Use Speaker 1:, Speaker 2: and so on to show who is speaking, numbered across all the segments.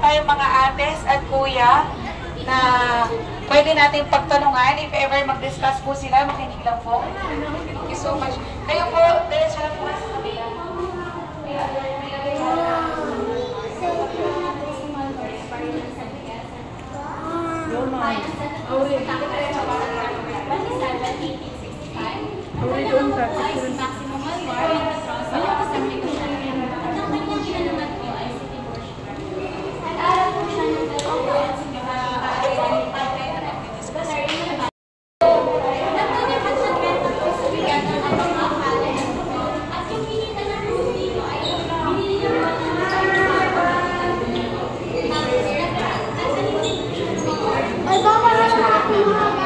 Speaker 1: kayong mga ates at kuya na pwede natin pagtanungan. If ever mag-discuss po sila, makinig lang po. Thank you so much. Kayo po, diretso lang po sa kabila.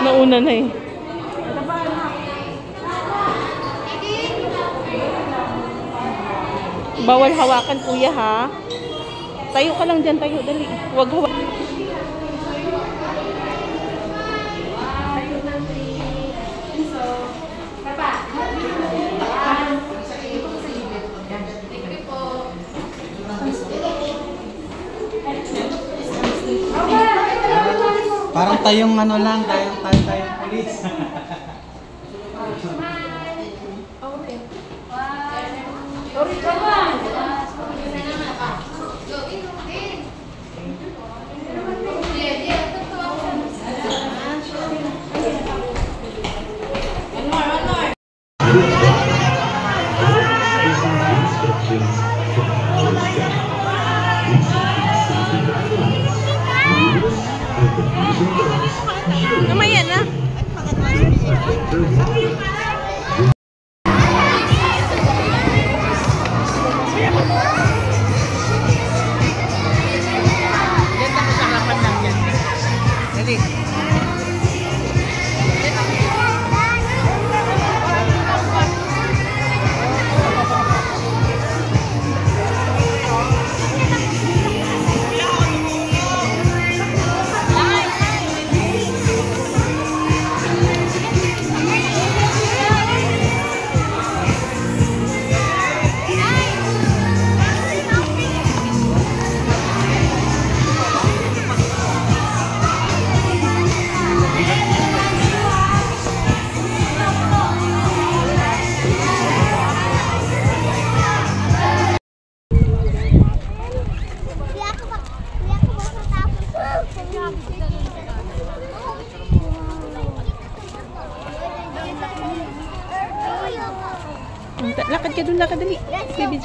Speaker 2: Nauna na eh. Bawal hawakan kuya ha. Tayo ka lang dyan, tayo. Dali. Huwag hawakan.
Speaker 3: Parang tayong ano lang, tayong pulis.
Speaker 2: Namaya na. Ganda ko sa harapan lang yan. Dali. Lakad ka dun, lakad dali. Baby.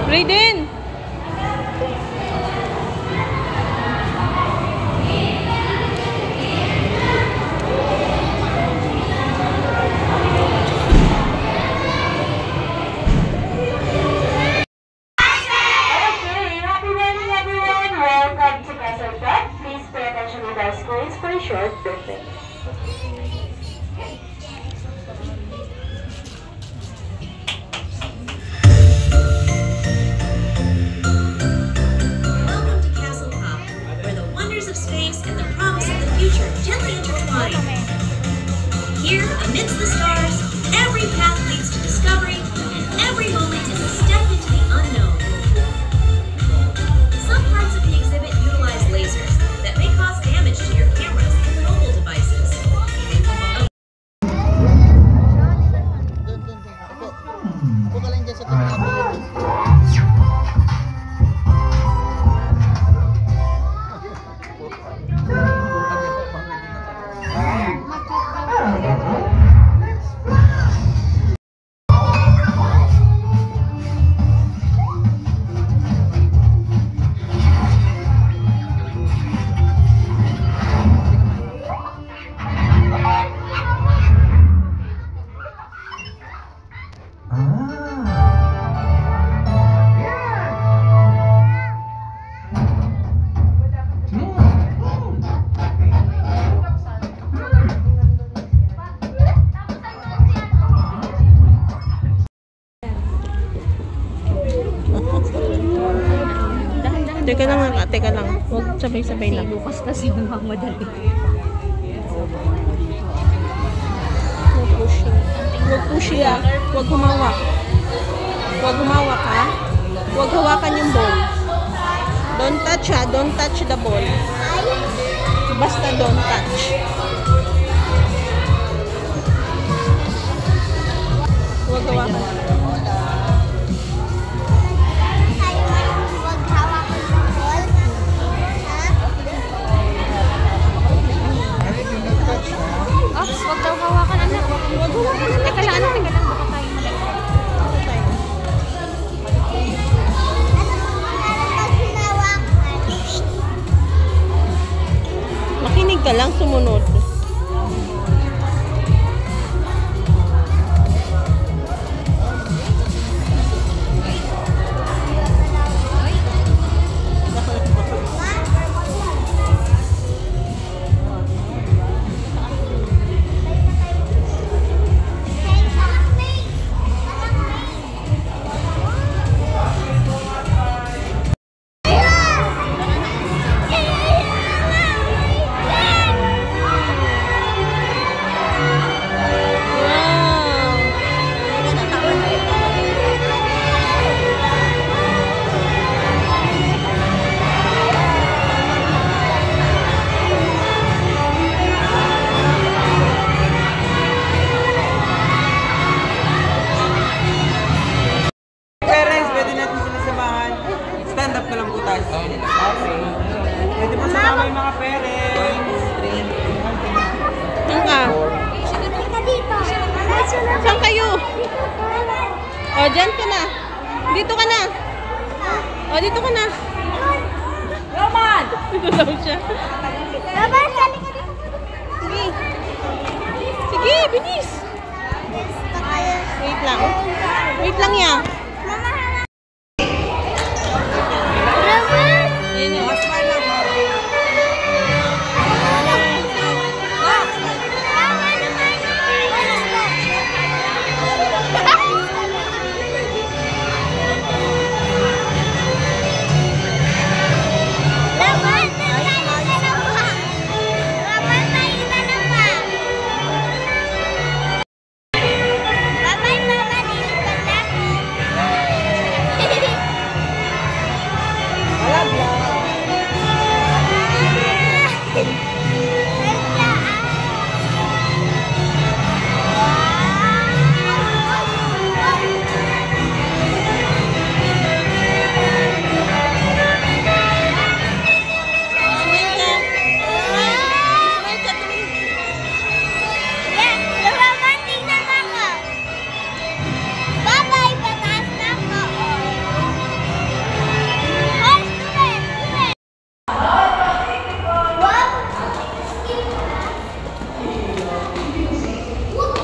Speaker 2: Raiden!
Speaker 1: For a short birthday.
Speaker 4: Welcome to Castle Pop, where the wonders of space and the promise of the future gently intertwine. Here, amidst the stars, every path leads to discovery, and every moment is a step into the unknown. Some parts of the exhibit utilize lasers that may cause damage to your cameras and mobile devices.
Speaker 2: Teka lang nga, teka lang. Huwag sabay-sabay lang.
Speaker 5: Bukas kasi yung magmadali.
Speaker 2: Huwag pushy. Huwag pushy ah. Huwag humawak. Huwag humawak ha. Huwag hawakan yung ball. Don't touch ha. Don't touch the ball. Basta don't touch. Huwag hawakan.
Speaker 5: Ops, wag daw hawakan anak. Wag hawakan. Teka lang, anak. Teka lang. Baka tayo malagay.
Speaker 2: Makinig ka lang, sumunod.
Speaker 3: Parents, pwede natin sila samahan. Stand up ka lang po tayo. Pwede po sumama yung mga parents.
Speaker 2: Saan ka? Saan kayo? O, dyan ka na. Dito ka na. O, dito ka na. Roman! Dito daw siya. Sige. Sige, bilis. Wait lang. Wait lang yan. Ayun yun.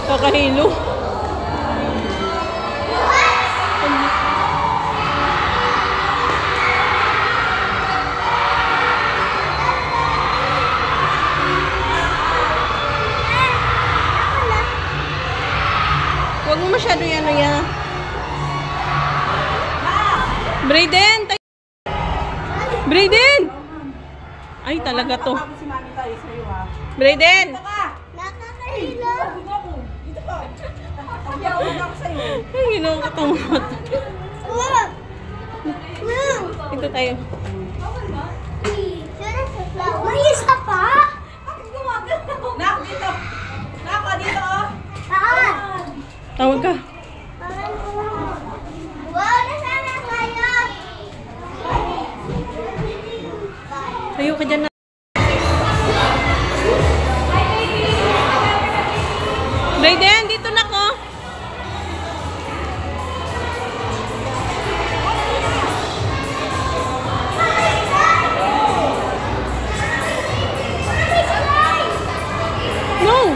Speaker 2: Kakahilo. Huwag mo masyado yan, Aya. Brayden! Brayden! Ay, talaga to. Brayden! Ay, ginawa ka tong mata. Ito tayo.
Speaker 6: May isa pa?
Speaker 1: Nak, dito! Nak, dito!
Speaker 6: Saan?
Speaker 2: Tawag ka.
Speaker 6: Wow, nasana kayo?
Speaker 2: Tayo ka dyan na. Brayden, dito na ko. No!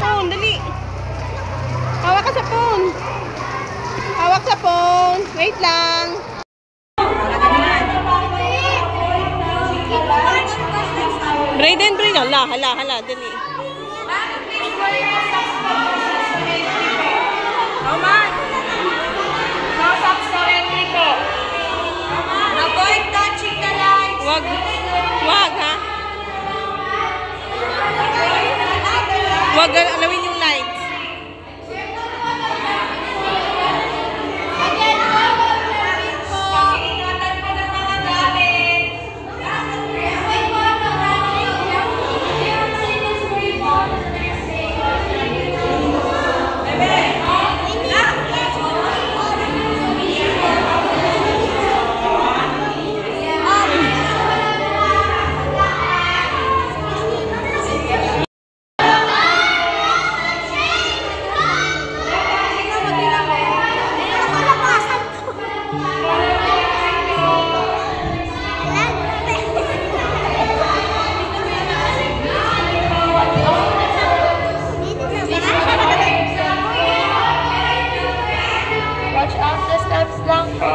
Speaker 2: Phone, dali. Hawak ka sa phone. Hawak sa phone. Wait lang. Brayden, hala, dali.
Speaker 1: How much? No socks for entry po. Avoid touching the lights.
Speaker 2: Wag ha. Wag alawin yung lights.
Speaker 1: Pag-iingatan po ng mga gamit. Watch out the steps lang po.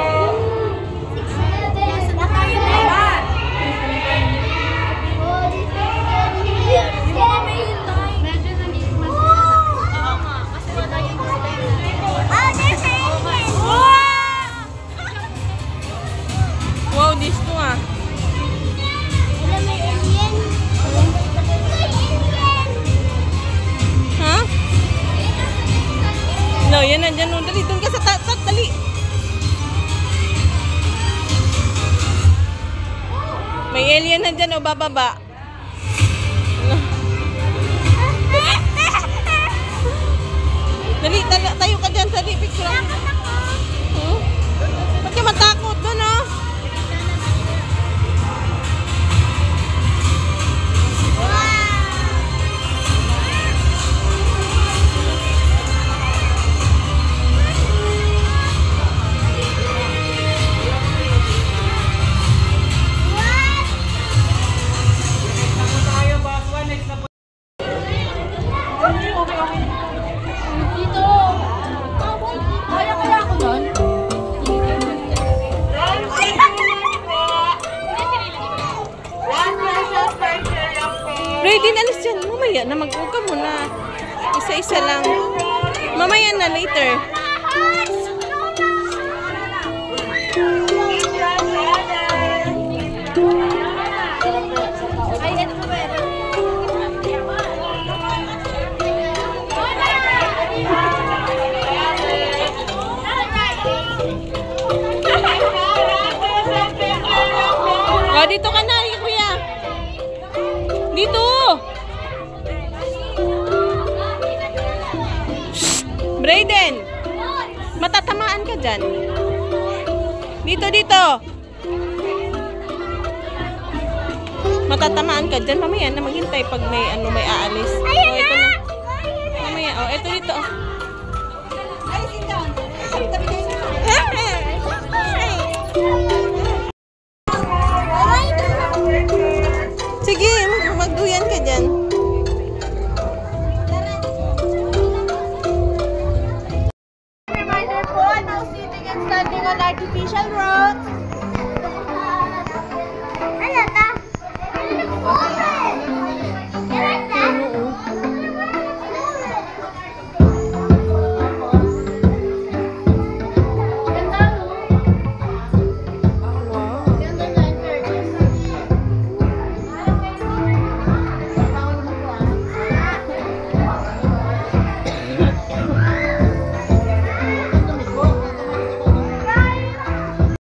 Speaker 2: Wow, this to ah. Ha? No, yan nandyan. Dali, doon ka sa tatat. Dali. May alien nandyan o bababa. Dali, tayo ka dyan. Dali, picture. Ba't ka matakot doon oh? Brayden, alis dyan. Mamaya na mag-uka muna. Isa-isa lang. Mamaya na, later. O, dito ka na, kuya. Dito! Brayden! Matatamaan ka dyan. Dito, dito! Matatamaan ka dyan. Mamaya na maghintay pag may aalis. O, ito na.